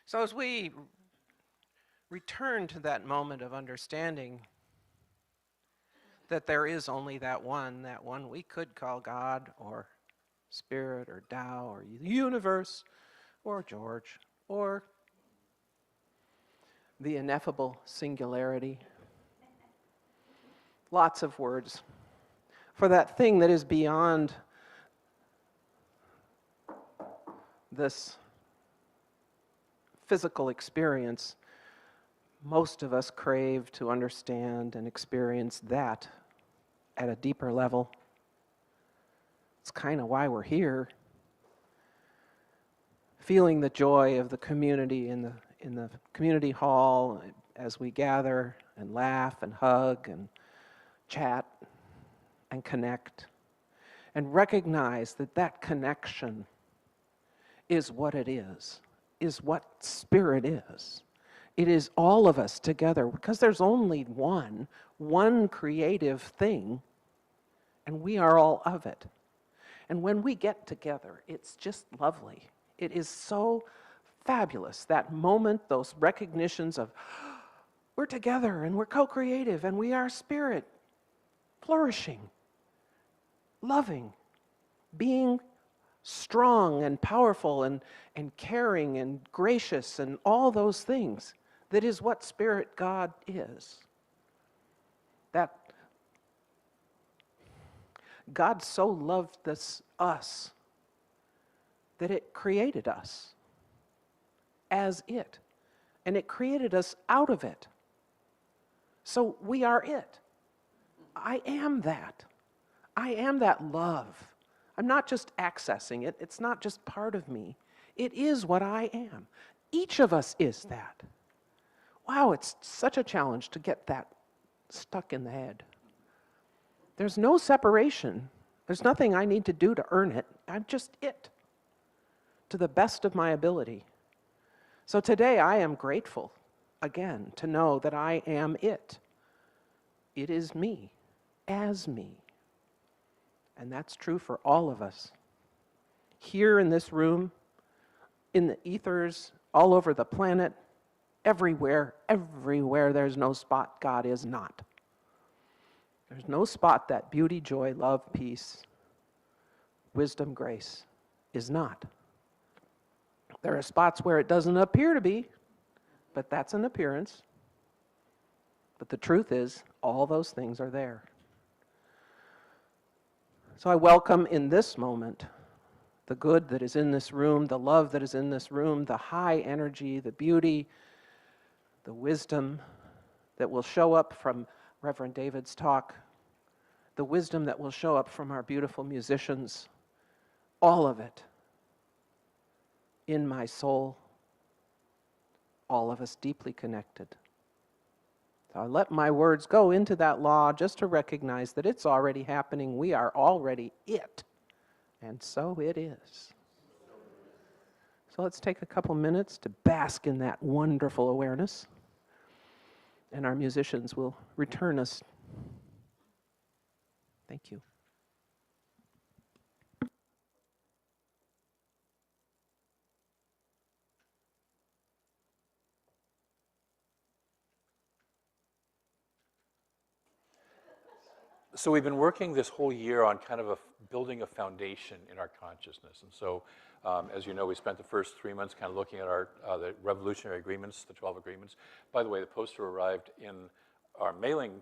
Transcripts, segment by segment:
So as we return to that moment of understanding that there is only that one we could call God or Spirit or Tao or the universe or George or the ineffable singularity. Lots of words for that thing that is beyond this physical experience. Most of us crave to understand and experience that at a deeper level. It's kind of why we're here. Feeling the joy of the community in the community hall as we gather and laugh and hug and chat and connect and recognize that that connection is what it is what spirit is. It is all of us together because there's only one creative thing, and we are all of it. And when we get together, it's just lovely. It is so fabulous, that moment, those recognitions of we're together and we're co-creative and we are spirit, flourishing, loving, being strong and powerful and caring and gracious and all those things. That is what Spirit God is. That God so loved us that it created us as it. And it created us out of it. So we are it. I am that. I am that love. I'm not just accessing it. It's not just part of me. It is what I am. Each of us is that. Wow, it's such a challenge to get that stuck in the head. There's no separation. There's nothing I need to do to earn it. I'm just it, to the best of my ability. So today I am grateful, again, to know that I am it. It is me, as me. And that's true for all of us. Here in this room, in the ethers, all over the planet, everywhere there's no spot God is not. There's no spot that beauty, joy, love, peace, wisdom, grace is not. There are spots where it doesn't appear to be, but that's an appearance. But the truth is, all those things are there. So I welcome in this moment the good that is in this room, the love that is in this room, the high energy, the beauty, the wisdom that will show up from Reverend David's talk, the wisdom that will show up from our beautiful musicians, all of it in my soul, all of us deeply connected. So I let my words go into that law just to recognize that it's already happening. We are already it, and so it is. So let's take a couple minutes to bask in that wonderful awareness. And our musicians will return us. Thank you. So we've been working this whole year on kind of building a foundation in our consciousness. And so, as you know, we spent the first 3 months kind of looking at our the revolutionary agreements, the 12 agreements. By the way, the poster arrived in our mailing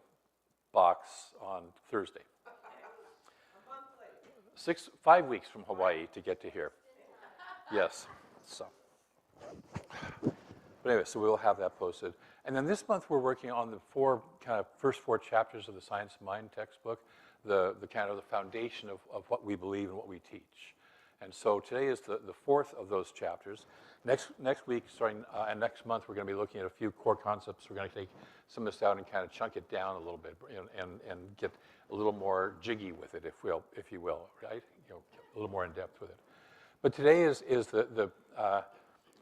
box on Thursday. 5 weeks from Hawaii to get to here. Yes. So, but anyway, so we'll have that posted. And then this month we're working on the first four chapters of the Science of Mind textbook, the kind of the foundation of what we believe and what we teach. And so today is the fourth of those chapters. Next week, starting and next month, we're going to be looking at a few core concepts. We're going to take some of this out and kind of chunk it down a little bit, and get a little more jiggy with it, if you will, right? A little more in depth with it. But today is the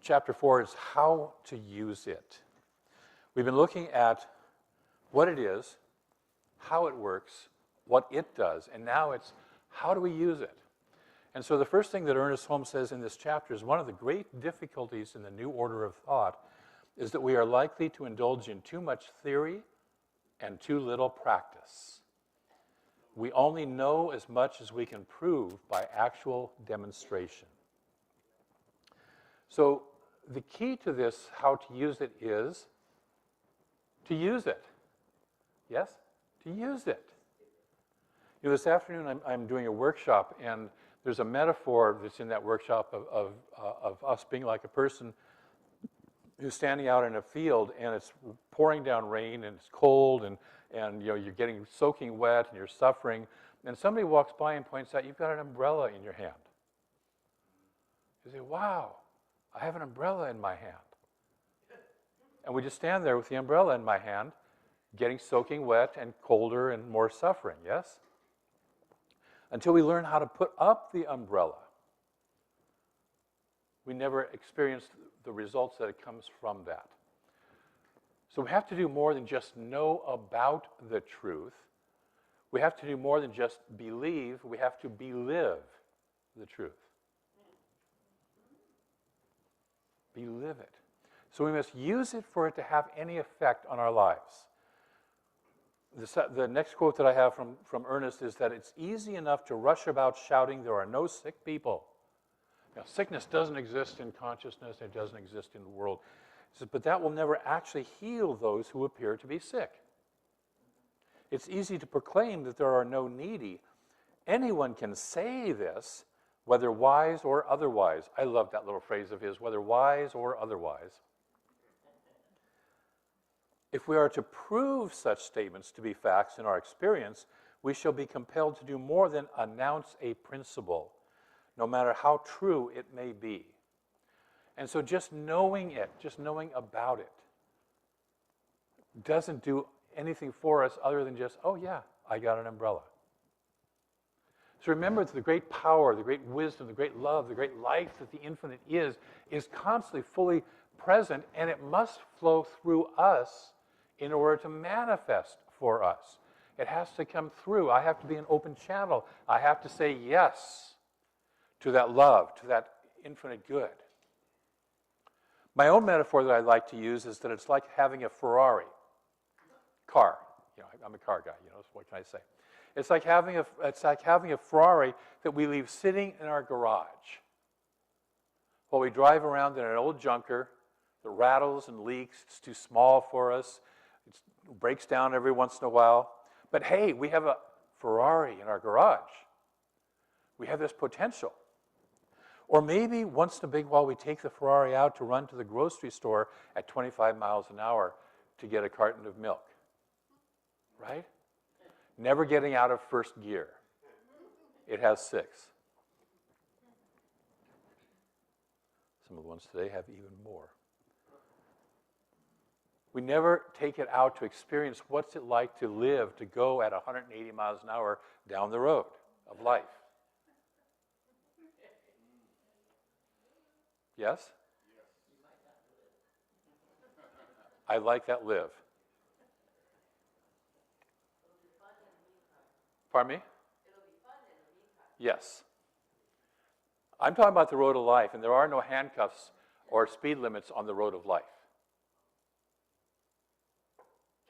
chapter 4 is how to use it. We've been looking at what it is, how it works, what it does, and now it's how do we use it? And so the first thing that Ernest Holmes says in this chapter is one of the great difficulties in the new order of thought is that we are likely to indulge in too much theory and too little practice. We only know as much as we can prove by actual demonstration. So the key to this, how to use it, is to use it. Yes? To use it. You know, this afternoon I'm doing a workshop, and there's a metaphor that's in that workshop of us being like a person who's standing out in a field, and it's pouring down rain, and it's cold, and you know, you're getting soaking wet, and you're suffering, and somebody walks by and points out, you've got an umbrella in your hand. You say, wow, I have an umbrella in my hand. And we just stand there with the umbrella in my hand, getting soaking wet and colder and more suffering, yes? Until we learn how to put up the umbrella, we never experience the results that comes from that. So we have to do more than just know about the truth. We have to do more than just believe. We have to believe the truth. Believe it. So we must use it for it to have any effect on our lives. The next quote that I have from Ernest is that it's easy enough to rush about shouting, there are no sick people. Now, sickness doesn't exist in consciousness, it doesn't exist in the world. He says, but that will never actually heal those who appear to be sick. It's easy to proclaim that there are no needy. Anyone can say this, whether wise or otherwise. I love that little phrase of his, whether wise or otherwise. If we are to prove such statements to be facts in our experience, we shall be compelled to do more than announce a principle, no matter how true it may be. And so just knowing it, just knowing about it, doesn't do anything for us other than just, oh yeah, I got an umbrella. So remember that the great power, the great wisdom, the great love, the great life that the infinite is constantly fully present, and it must flow through us in order to manifest for us. It has to come through. I have to be an open channel. I have to say yes to that love, to that infinite good. My own metaphor that I like to use is that it's like having a Ferrari car. You know, I'm a car guy, you know, so what can I say? It's like having a Ferrari that we leave sitting in our garage while we drive around in an old junker that rattles and leaks. It's too small for us. It breaks down every once in a while. But hey, we have a Ferrari in our garage. We have this potential. Or maybe once in a big while we take the Ferrari out to run to the grocery store at 25 miles an hour to get a carton of milk. Right? Never getting out of first gear. It has 6. Some of the ones today have even more. We never take it out to experience what's it like to live, to go at 180 miles an hour down the road of life. Yes? I like that live. Pardon me? Yes. I'm talking about the road of life, and there are no handcuffs or speed limits on the road of life.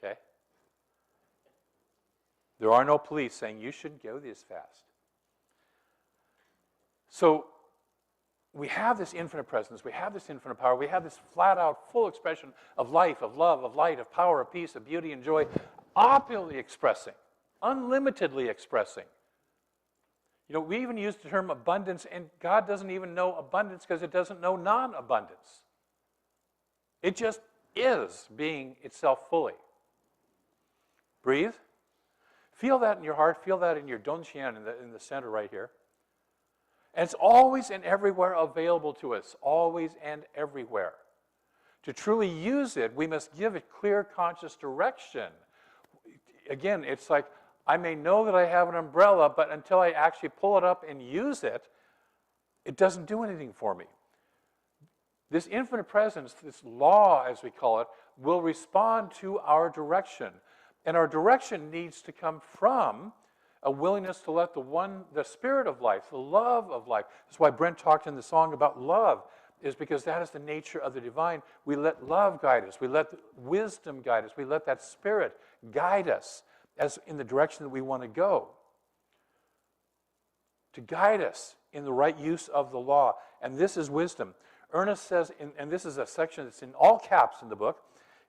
Okay? There are no police saying you shouldn't go this fast. So we have this infinite presence, we have this infinite power, we have this flat-out, full expression of life, of love, of light, of power, of peace, of beauty and joy, opulently expressing, unlimitedly expressing. You know, we even use the term abundance, and God doesn't even know abundance because it doesn't know non-abundance. It just is being itself fully. Breathe. Feel that in your heart. Feel that in your Donqian in the center right here. And it's always and everywhere available to us, always and everywhere. To truly use it, we must give it clear, conscious direction. Again, it's like, I may know that I have an umbrella, but until I actually pull it up and use it, it doesn't do anything for me. This infinite presence, this law, as we call it, will respond to our direction. And our direction needs to come from a willingness to let the spirit of life, the love of life. That's why Brent talked in the song about love, is because that is the nature of the divine. We let love guide us. We let wisdom guide us. We let that spirit guide us as in the direction that we want to go. To guide us in the right use of the law. And this is wisdom. Ernest says, and this is a section that's in all caps in the book,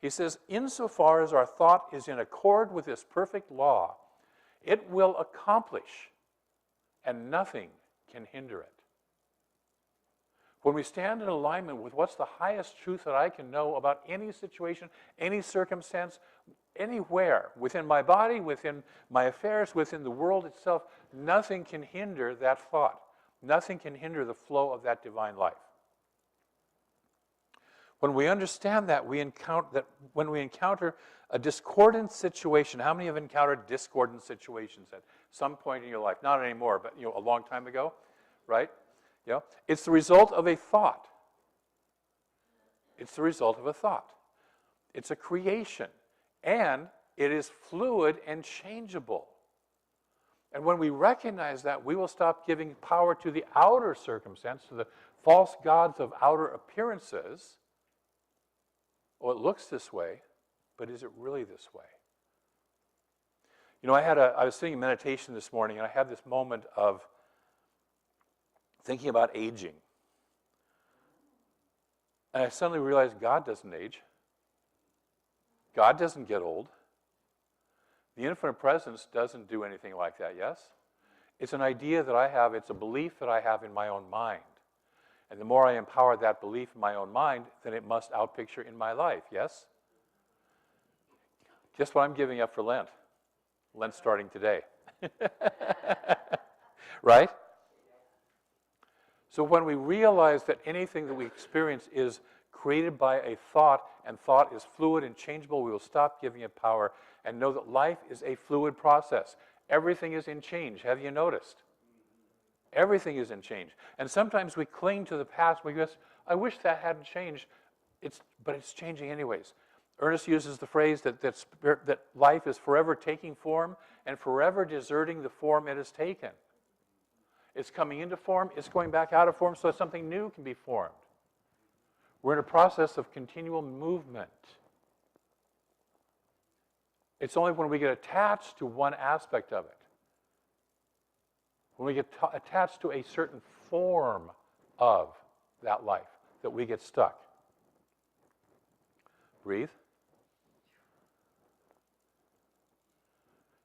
he says, insofar as our thought is in accord with this perfect law, it will accomplish, and nothing can hinder it. When we stand in alignment with what's the highest truth that I can know about any situation, any circumstance, anywhere, within my body, within my affairs, within the world itself, nothing can hinder that thought. Nothing can hinder the flow of that divine life. When we understand that, when we encounter a discordant situation, how many have encountered discordant situations at some point in your life? Not anymore, but a long time ago, right? It's the result of a thought. It's the result of a thought. It's a creation, and it is fluid and changeable. And when we recognize that, we will stop giving power to the outer circumstance, to the false gods of outer appearances. Oh, it looks this way, but is it really this way? I was sitting in meditation this morning, and I had this moment of thinking about aging. And I suddenly realized God doesn't age. God doesn't get old. The infinite presence doesn't do anything like that, yes? It's an idea that I have, it's a belief that I have in my own mind. And the more I empower that belief in my own mind, then it must outpicture in my life, yes? Guess what I'm giving up for Lent? Lent's starting today. Right? So when we realize that anything that we experience is created by a thought, and thought is fluid and changeable, we will stop giving it power and know that life is a fluid process. Everything is in change. Have you noticed? Everything is in change. And sometimes we cling to the past. We go, I wish that hadn't changed. But it's changing anyways. Ernest uses the phrase that life is forever taking form and forever deserting the form it has taken. It's coming into form, it's going back out of form so that something new can be formed. We're in a process of continual movement. It's only when we get attached to one aspect of it, when we get attached to a certain form of that life, that we get stuck. Breathe.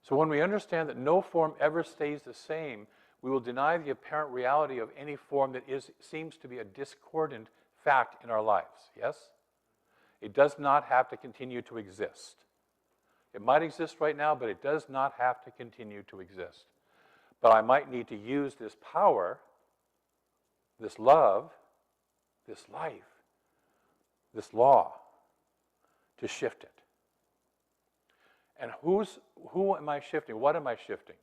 So when we understand that no form ever stays the same, we will deny the apparent reality of any form that seems to be a discordant fact in our lives, yes? It does not have to continue to exist. It might exist right now, but it does not have to continue to exist. But I might need to use this power, this love, this life, this law, to shift it. And who am I shifting? What am I shifting?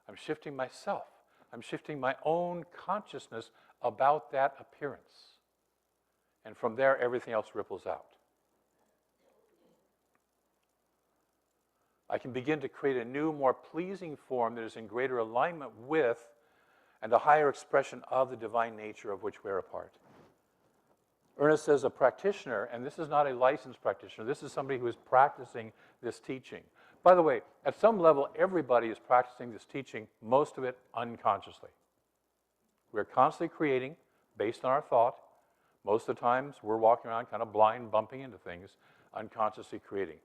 I'm shifting myself. I'm shifting my own consciousness about that appearance. And from there, everything else ripples out. I can begin to create a new, more pleasing form that is in greater alignment with and a higher expression of the divine nature of which we're a part. Ernest says a practitioner, and this is not a licensed practitioner, this is somebody who is practicing this teaching. By the way, at some level, everybody is practicing this teaching, most of it unconsciously. We're constantly creating based on our thought. Most of the times, we're walking around kind of blind, bumping into things, unconsciously creating.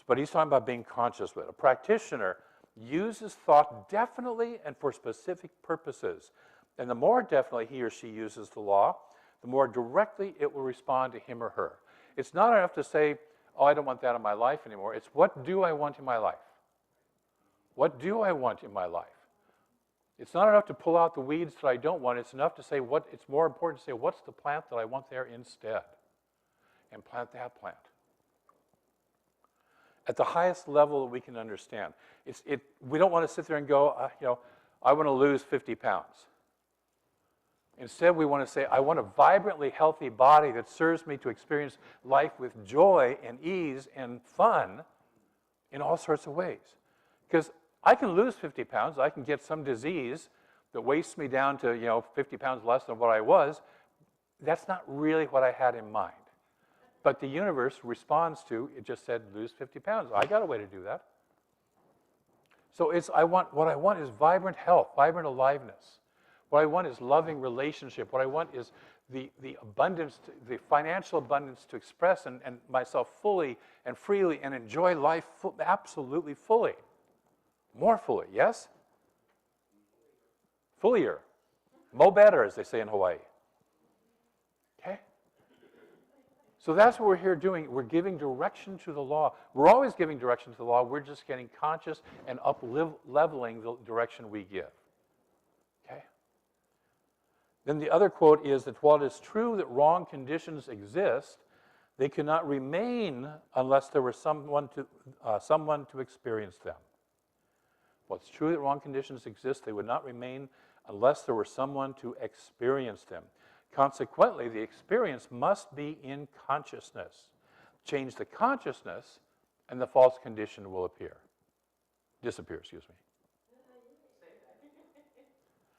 But he's talking about being conscious with it. A practitioner uses thought definitely and for specific purposes. And the more definitely he or she uses the law, the more directly it will respond to him or her. It's not enough to say, oh, I don't want that in my life anymore. It's what do I want in my life? What do I want in my life? It's not enough to pull out the weeds that I don't want. It's enough to say it's more important to say, what's the plant that I want there instead? And plant that plant. At the highest level that we can understand. We don't want to sit there and go, I want to lose 50 pounds. Instead, we want to say, I want a vibrantly healthy body that serves me to experience life with joy and ease and fun in all sorts of ways. Because I can lose 50 pounds. I can get some disease that wastes me down to, 50 pounds less than what I was. That's not really what I had in mind. But the universe responds to, it just said, lose 50 pounds. I got a way to do that. So what I want is vibrant health, vibrant aliveness. What I want is loving relationship. What I want is the abundance, the financial abundance to express and myself fully and freely and enjoy life absolutely fully. More fully, yes? Fullier. Mo better, as they say in Hawaii. Okay? So that's what we're here doing. We're giving direction to the law. We're always giving direction to the law. We're just getting conscious and up-leveling the direction we give. Okay? Then the other quote is that while it is true that wrong conditions exist, they cannot remain unless there were someone to experience them. While it's true that wrong conditions exist, they would not remain unless there were someone to experience them. Consequently, the experience must be in consciousness. Change the consciousness, and the false condition will disappear, excuse me.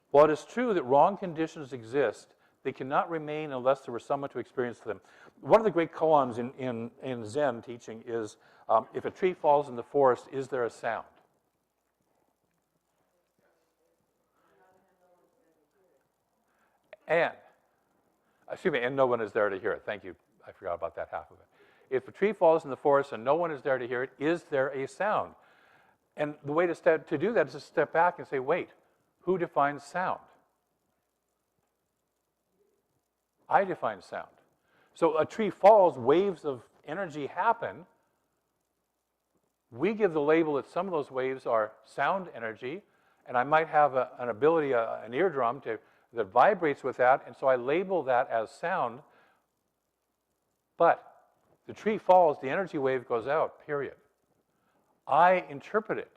While it is true that wrong conditions exist, they cannot remain unless there were someone to experience them. One of the great koans in Zen teaching is, if a tree falls in the forest, is there a sound? And no one is there to hear it. Thank you. I forgot about that half of it. If a tree falls in the forest and no one is there to hear it, is there a sound? And the way to do that is to step back and say, wait, who defines sound? I define sound. So a tree falls, waves of energy happen. We give the label that some of those waves are sound energy, and I might have an ability, an eardrum that vibrates with that, and so I label that as sound. But the tree falls, the energy wave goes out, period. I interpret it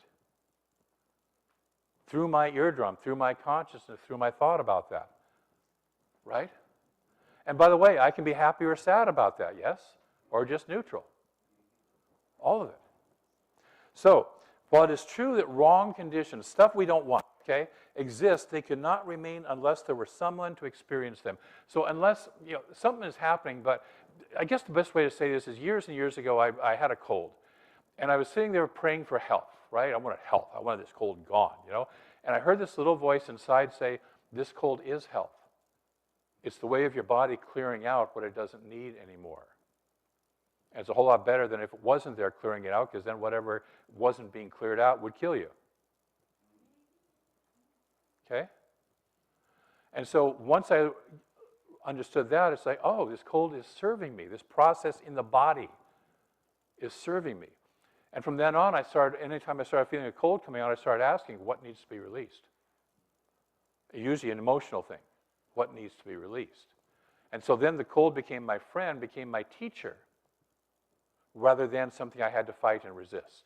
through my eardrum, through my consciousness, through my thought about that, right? And by the way, I can be happy or sad about that, yes? Or just neutral. All of it. So, while it is true that wrong conditions, stuff we don't want, okay, exist, they could not remain unless there were someone to experience them. So unless, something is happening, but I guess the best way to say this is years and years ago, I had a cold. And I was sitting there praying for health, right? I wanted health. I wanted this cold gone, And I heard this little voice inside say, this cold is health. It's the way of your body clearing out what it doesn't need anymore. And it's a whole lot better than if it wasn't there clearing it out, because then whatever wasn't being cleared out would kill you. Okay? And so once I understood that, it's like, oh, this cold is serving me. This process in the body is serving me. And from then on, anytime I started feeling a cold coming on, I started asking, what needs to be released? Usually an emotional thing. What needs to be released? And so then the cold became my friend, became my teacher, rather than something I had to fight and resist.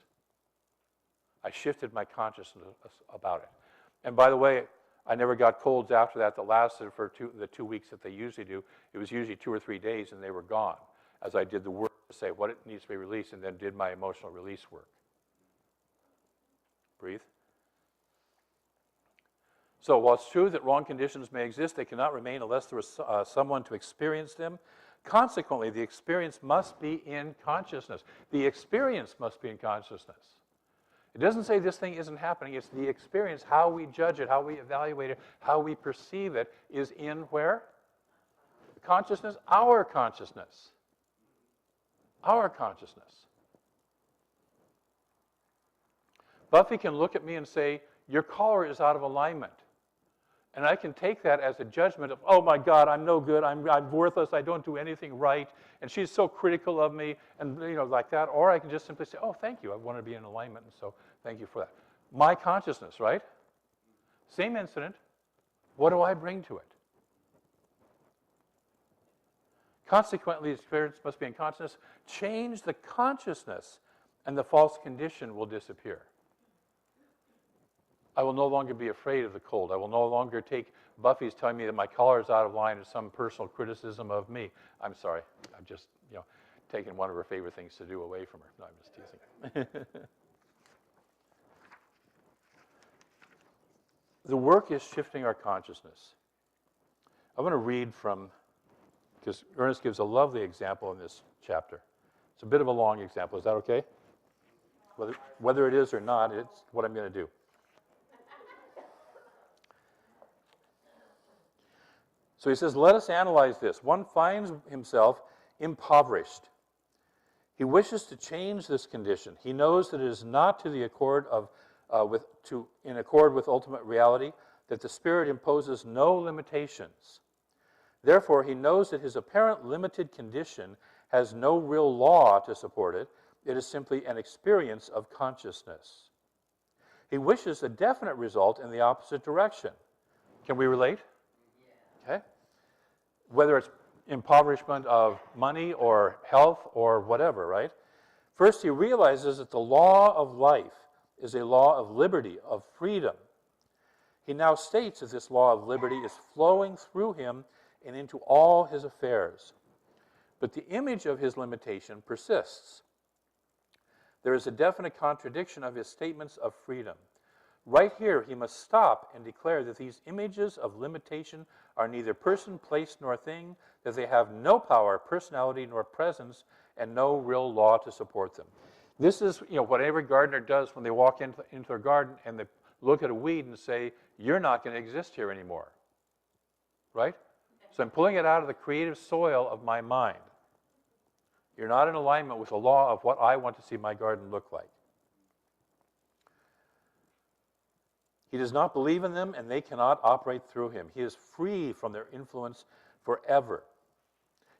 I shifted my consciousness about it. And by the way, I never got colds after that lasted for the 2 weeks that they usually do. It was usually 2 or 3 days, and they were gone, as I did the work to say what it needs to be released, and then did my emotional release work. Breathe. So while it's true that wrong conditions may exist, they cannot remain unless there is someone to experience them. Consequently, the experience must be in consciousness. The experience must be in consciousness. It doesn't say this thing isn't happening. It's the experience, how we judge it, how we evaluate it, how we perceive it is in where? Consciousness, our consciousness. Our consciousness. Buffy can look at me and say, your collar is out of alignment. And I can take that as a judgment of, oh my God, I'm no good, I'm worthless, I don't do anything right, and she's so critical of me, and like that. Or I can just simply say, oh, thank you, I want to be in alignment, and so thank you for that. My consciousness, right? Same incident. What do I bring to it? Consequently, the experience must be in consciousness. Change the consciousness, and the false condition will disappear. I will no longer be afraid of the cold. I will no longer take Buffy's telling me that my collar is out of line as some personal criticism of me. I'm sorry. I'm just, taking one of her favorite things to do away from her. No, I'm just teasing. the work is shifting our consciousness. I want to read from, because Ernest gives a lovely example in this chapter. It's a bit of a long example. Is that okay? Whether it is or not, it's what I'm going to do. So he says, let us analyze this. One finds himself impoverished. He wishes to change this condition. He knows that it is not to the accord of, in accord with ultimate reality, that the Spirit imposes no limitations. Therefore, he knows that his apparent limited condition has no real law to support it. It is simply an experience of consciousness. He wishes a definite result in the opposite direction. Can we relate? Okay. Whether it's impoverishment of money or health or whatever, right? First, he realizes that the law of life is a law of liberty, of freedom. He now states that this law of liberty is flowing through him and into all his affairs. But the image of his limitation persists. There is a definite contradiction of his statements of freedom. Right here, he must stop and declare that these images of limitation are neither person, place, nor thing, that they have no power, personality, nor presence, and no real law to support them. This is, what every gardener does when they walk into their garden and they look at a weed and say, you're not going to exist here anymore, right? So I'm pulling it out of the creative soil of my mind. You're not in alignment with the law of what I want to see my garden look like. He does not believe in them, and they cannot operate through him. He is free from their influence forever.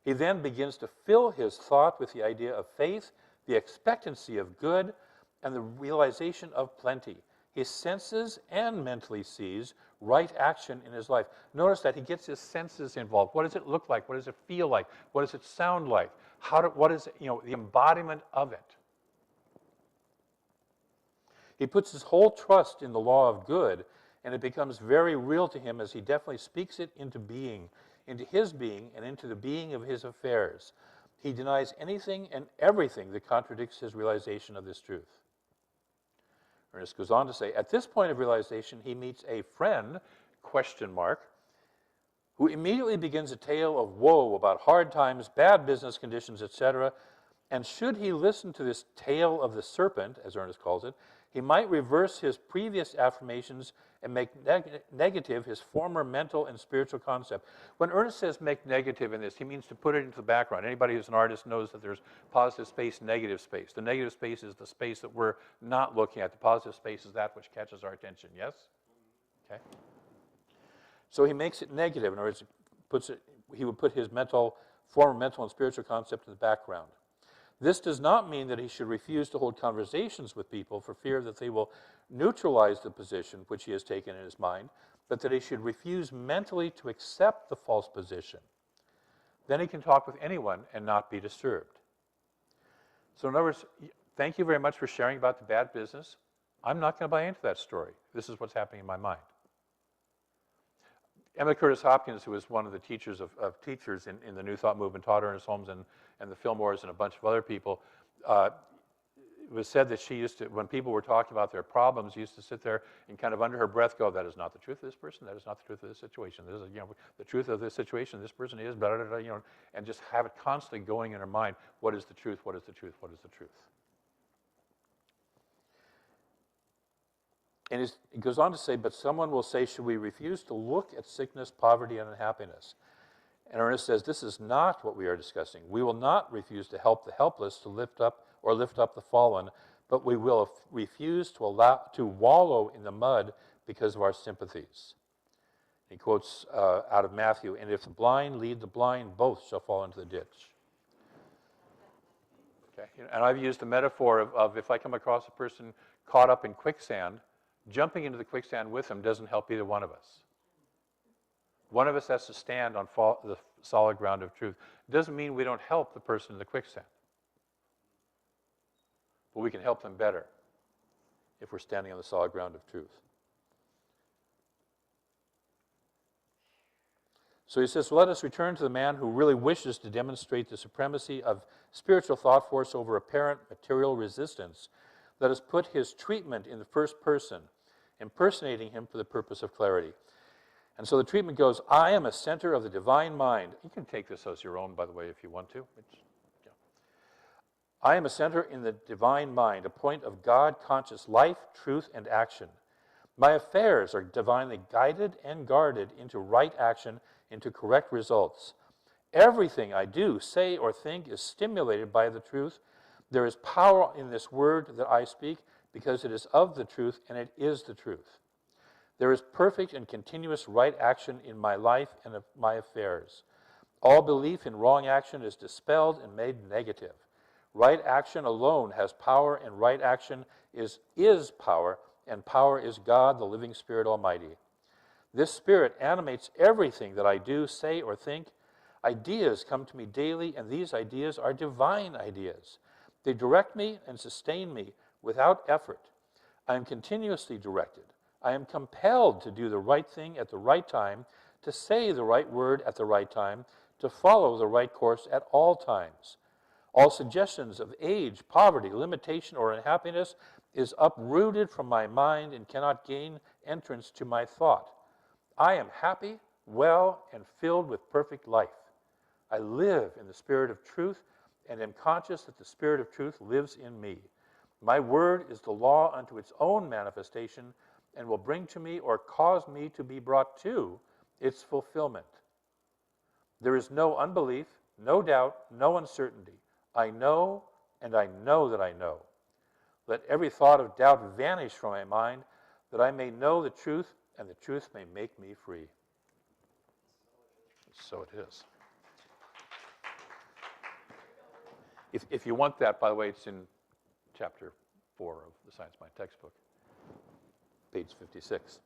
He then begins to fill his thought with the idea of faith, the expectancy of good, and the realization of plenty. He senses and mentally sees right action in his life. Notice that he gets his senses involved. What does it look like? What does it feel like? What does it sound like? What is, the embodiment of it? He puts his whole trust in the law of good, and it becomes very real to him as he definitely speaks it into being, into his being, and into the being of his affairs. He denies anything and everything that contradicts his realization of this truth. Ernest goes on to say, at this point of realization, he meets a friend, ? Who immediately begins a tale of woe about hard times, bad business conditions, etc. And should he listen to this tale of the serpent, as Ernest calls it, he might reverse his previous affirmations and make negative his former mental and spiritual concept. When Ernest says make negative in this, he means to put it into the background. Anybody who's an artist knows that there's positive space, negative space. The negative space is the space that we're not looking at. The positive space is that which catches our attention, yes? Okay. So he makes it negative. In other words, he would put his former mental and spiritual concept in the background. This does not mean that he should refuse to hold conversations with people for fear that they will neutralize the position which he has taken in his mind, but that he should refuse mentally to accept the false position. Then he can talk with anyone and not be disturbed. So in other words, thank you very much for sharing about the bad business. I'm not going to buy into that story. This is what's happening in my mind. Emma Curtis Hopkins, who was one of the teachers of teachers in the New Thought movement, taught Ernest Holmes and the Fillmores and a bunch of other people, it was said that she used to, when people were talking about their problems, used to sit there and kind of under her breath go, that is not the truth of this person, that is not the truth of this situation, this is, the truth of this situation, this person is, blah, blah, blah, and just have it constantly going in her mind, what is the truth, what is the truth, what is the truth? And it goes on to say, but someone will say, should we refuse to look at sickness, poverty, and unhappiness? And Ernest says, this is not what we are discussing. We will not refuse to help the helpless to lift up the fallen, but we will refuse to wallow in the mud because of our sympathies. He quotes out of Matthew, and if the blind lead the blind, both shall fall into the ditch. Okay. And I've used the metaphor of if I come across a person caught up in quicksand, jumping into the quicksand with them doesn't help either one of us. One of us has to stand on the solid ground of truth. It doesn't mean we don't help the person in the quicksand. But we can help them better if we're standing on the solid ground of truth. So he says, let us return to the man who really wishes to demonstrate the supremacy of spiritual thought force over apparent material resistance. Let us put his treatment in the first person impersonating him for the purpose of clarity. And so the treatment goes, I am a center of the divine mind. You can take this as your own, by the way, if you want to. Yeah. I am a center in the divine mind, a point of God-conscious life, truth, and action. My affairs are divinely guided and guarded into right action, into correct results. Everything I do, say, or think is stimulated by the truth. There is power in this word that I speak because it is of the truth and it is the truth. There is perfect and continuous right action in my life and of my affairs. All belief in wrong action is dispelled and made negative. Right action alone has power, and right action is power, and power is God, the living Spirit Almighty. This Spirit animates everything that I do, say, or think. Ideas come to me daily, and these ideas are divine ideas. They direct me and sustain me without effort. I am continuously directed. I am compelled to do the right thing at the right time, to say the right word at the right time, to follow the right course at all times. All suggestions of age, poverty, limitation, or unhappiness is uprooted from my mind and cannot gain entrance to my thought. I am happy, well, and filled with perfect life. I live in the spirit of truth and am conscious that the spirit of truth lives in me. My word is the law unto its own manifestation and will bring to me or cause me to be brought to its fulfillment. There is no unbelief, no doubt, no uncertainty. I know, and I know that I know. Let every thought of doubt vanish from my mind, that I may know the truth, and the truth may make me free. So it is. If you want that, by the way, it's in chapter 4 of the Science Mind textbook, page 56.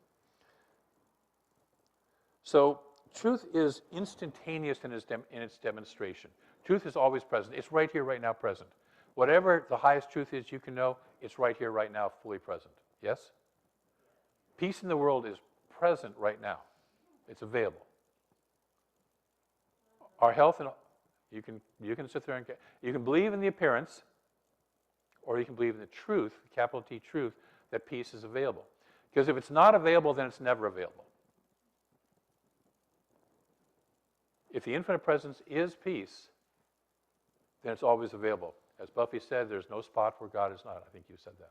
So truth is instantaneous in its demonstration. Truth is always present. It's right here, right now, present. Whatever the highest truth is you can know, it's right here, right now, fully present. Yes? Peace in the world is present right now. It's available. Our health, and you can sit there and you can believe in the appearance, or you can believe in the truth, capital T truth, that peace is available. Because if it's not available, then it's never available. If the infinite presence is peace, then it's always available. As Buffy said, there's no spot where God is not. I think you said that.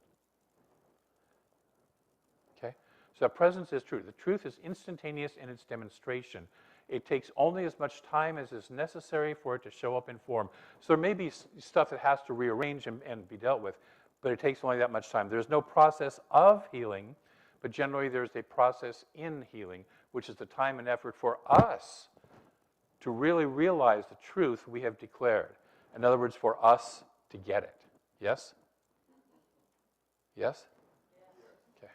Okay? So that presence is true. The truth is instantaneous in its demonstration. It takes only as much time as is necessary for it to show up in form. So there may be stuff that has to rearrange and be dealt with, but it takes only that much time. There's no process of healing, but generally there's a process in healing, which is the time and effort for us to really realize the truth we have declared. In other words, for us to get it. Yes? Yes? Okay.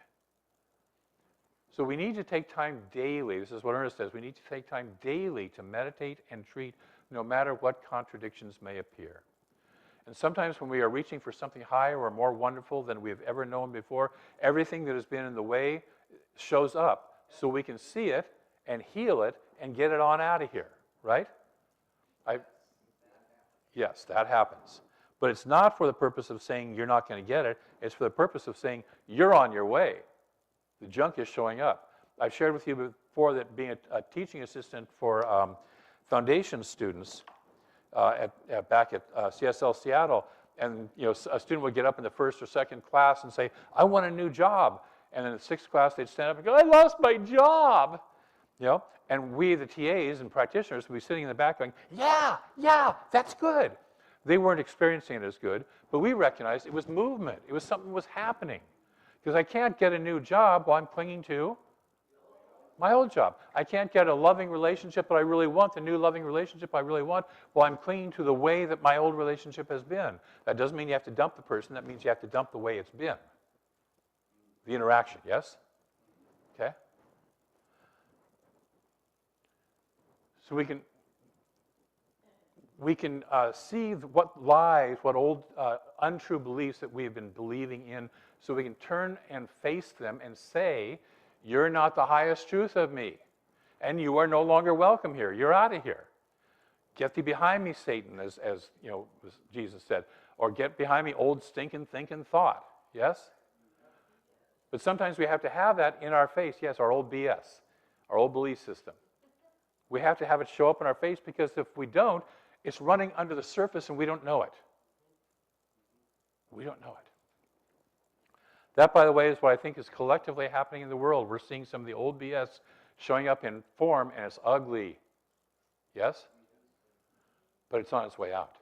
So we need to take time daily. This is what Ernest says. We need to take time daily to meditate and treat no matter what contradictions may appear. And sometimes when we are reaching for something higher or more wonderful than we have ever known before, everything that has been in the way shows up so we can see it and heal it and get it on out of here, right? Yes, that happens. But it's not for the purpose of saying you're not going to get it. It's for the purpose of saying you're on your way. The junk is showing up. I've shared with you before that being a teaching assistant for foundation students back at CSL Seattle, and a student would get up in the first or second class and say, I want a new job. And in the sixth class, they'd stand up and go, I lost my job. And we, the TAs and practitioners, would be sitting in the back going, yeah, that's good. They weren't experiencing it as good, but we recognized it was movement. It was something was happening. Because I can't get a new job while I'm clinging to my old job. I can't get a loving relationship that I really want, the new loving relationship I really want, while I'm clinging to the way that my old relationship has been. That doesn't mean you have to dump the person. That means you have to dump the way it's been. The interaction, yes? Okay? So we can see what lies, what old untrue beliefs that we have been believing in, so we can turn and face them and say, you're not the highest truth of me, and you are no longer welcome here. You're out of here. Get thee behind me, Satan, as Jesus said, or get behind me, old stinking thinking thought. Yes? But sometimes we have to have that in our face. Yes, our old BS, our old belief system. We have to have it show up in our face, because if we don't, it's running under the surface and we don't know it. We don't know it. That, by the way, is what I think is collectively happening in the world. We're seeing some of the old BS showing up in form, and it's ugly. Yes? But it's on its way out.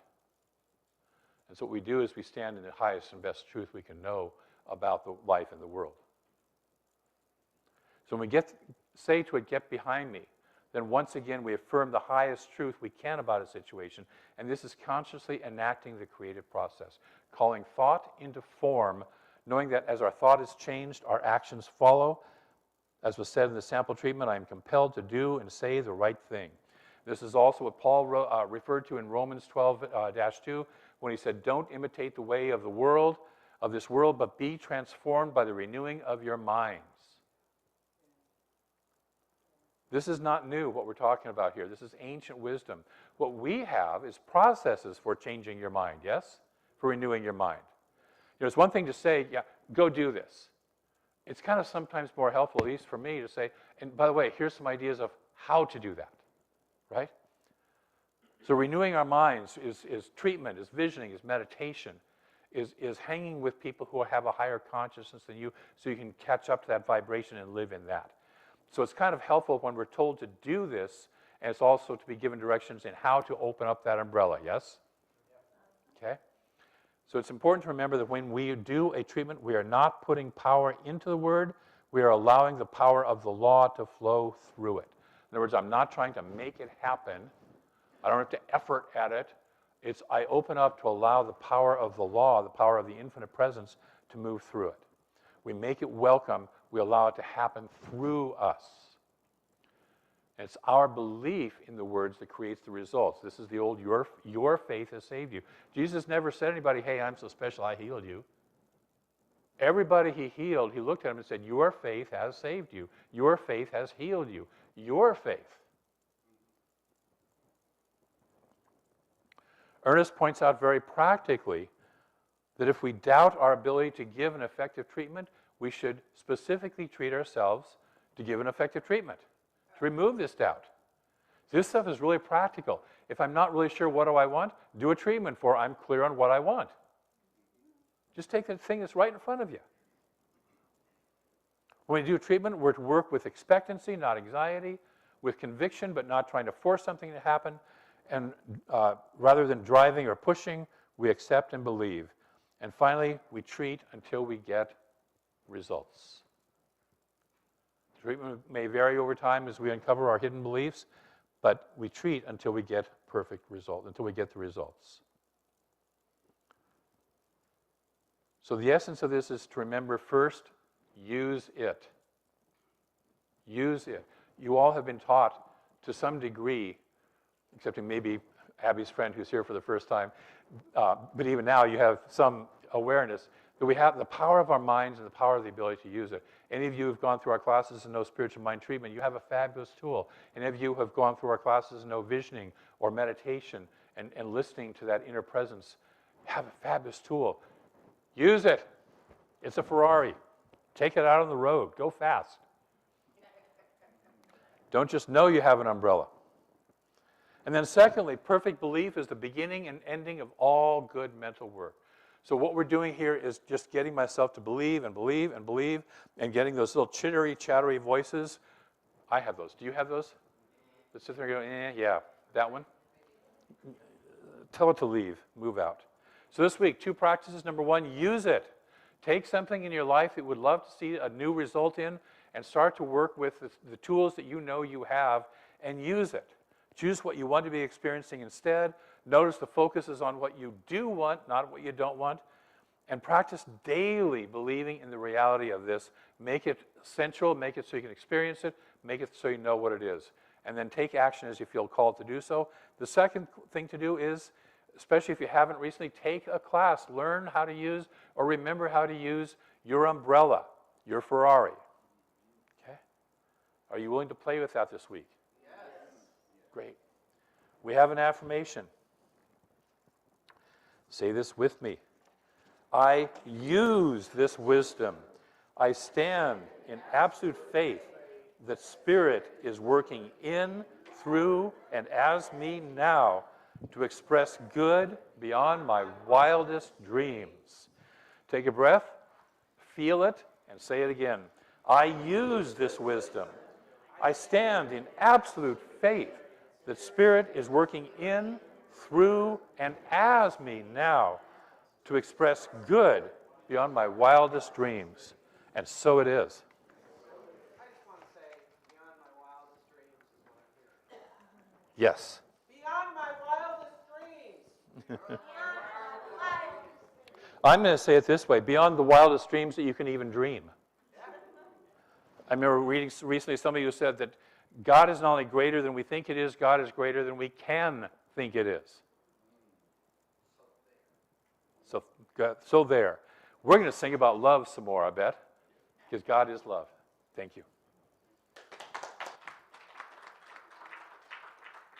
And so what we do is we stand in the highest and best truth we can know about the life in the world. So when we say to it, get behind me, then once again we affirm the highest truth we can about a situation, and this is consciously enacting the creative process, calling thought into form, knowing that as our thought is changed, our actions follow. As was said in the sample treatment, I am compelled to do and say the right thing. This is also what Paul referred to in Romans 12-2, when he said, don't imitate the way of the world, of this world, but be transformed by the renewing of your minds. This is not new, what we're talking about here. This is ancient wisdom. What we have is processes for changing your mind, yes? For renewing your mind. You know, it's one thing to say, yeah, go do this. It's kind of sometimes more helpful, at least for me, to say, and by the way, here's some ideas of how to do that, right? So renewing our minds is treatment, is visioning, is meditation, is hanging with people who have a higher consciousness than you, so you can catch up to that vibration and live in that. So it's kind of helpful when we're told to do this, and it's also to be given directions in how to open up that umbrella, yes? Okay? So it's important to remember that when we do a treatment, we are not putting power into the word, we are allowing the power of the law to flow through it. In other words, I'm not trying to make it happen. I don't have to effort at it. It's I open up to allow the power of the law, the power of the infinite presence, to move through it. We make it welcome. We allow it to happen through us. And it's our belief in the words that creates the results. This is the old, your faith has saved you. Jesus never said to anybody, hey, I'm so special, I healed you. Everybody he healed, he looked at him and said, your faith has saved you. Your faith has healed you. Your faith. Ernest points out very practically that if we doubt our ability to give an effective treatment, we should specifically treat ourselves to give an effective treatment, to remove this doubt. This stuff is really practical. If I'm not really sure what do I want, do a treatment for I'm clear on what I want. Just take the thing that's right in front of you. When we do treatment, we're to work with expectancy, not anxiety, with conviction, but not trying to force something to happen. And rather than driving or pushing, we accept and believe. And finally, we treat until we get results. Treatment may vary over time as we uncover our hidden beliefs, but we treat until we get perfect result, until we get the results. So the essence of this is to remember first, use it. Use it. You all have been taught to some degree, excepting maybe Abby's friend who's here for the first time, but even now you have some awareness that we have the power of our minds and the power of the ability to use it. Any of you who have gone through our classes and know spiritual mind treatment, you have a fabulous tool. Any of you who have gone through our classes and know visioning or meditation and listening to that inner presence, have a fabulous tool. Use it. It's a Ferrari. Take it out on the road. Go fast. Don't just know you have an umbrella. And then secondly, perfect belief is the beginning and ending of all good mental work. So what we're doing here is just getting myself to believe and believe and believe and getting those little chattery voices. I have those. Do you have those? That sit there and go, yeah, that one. Tell it to leave, move out. So this week, 2 practices. Number 1, use it. Take something in your life that you would love to see a new result in and start to work with the tools that you know you have and use it. Choose what you want to be experiencing instead. Notice the focus is on what you do want, not what you don't want. And practice daily believing in the reality of this. Make it central, make it so you can experience it, make it so you know what it is. And then take action as you feel called to do so. The second thing to do is, especially if you haven't recently, take a class. Learn how to use or remember how to use your umbrella, your Ferrari. Okay? Are you willing to play with that this week? Great. We have an affirmation. Say this with me. I use this wisdom. I stand in absolute faith that Spirit is working in, through, and as me now to express good beyond my wildest dreams. Take a breath, feel it, and say it again. I use this wisdom. I stand in absolute faith that Spirit is working in, through, and as me now to express good beyond my wildest dreams. And so it is. I just want to say, beyond my wildest dreams is what I'm hearing. Yes. Beyond my wildest dreams. I'm going to say it this way, beyond the wildest dreams that you can even dream. I remember reading recently somebody who said that God is not only greater than we think it is, God is greater than we can think it is. So there. We're going to sing about love some more, I bet, because God is love. Thank you.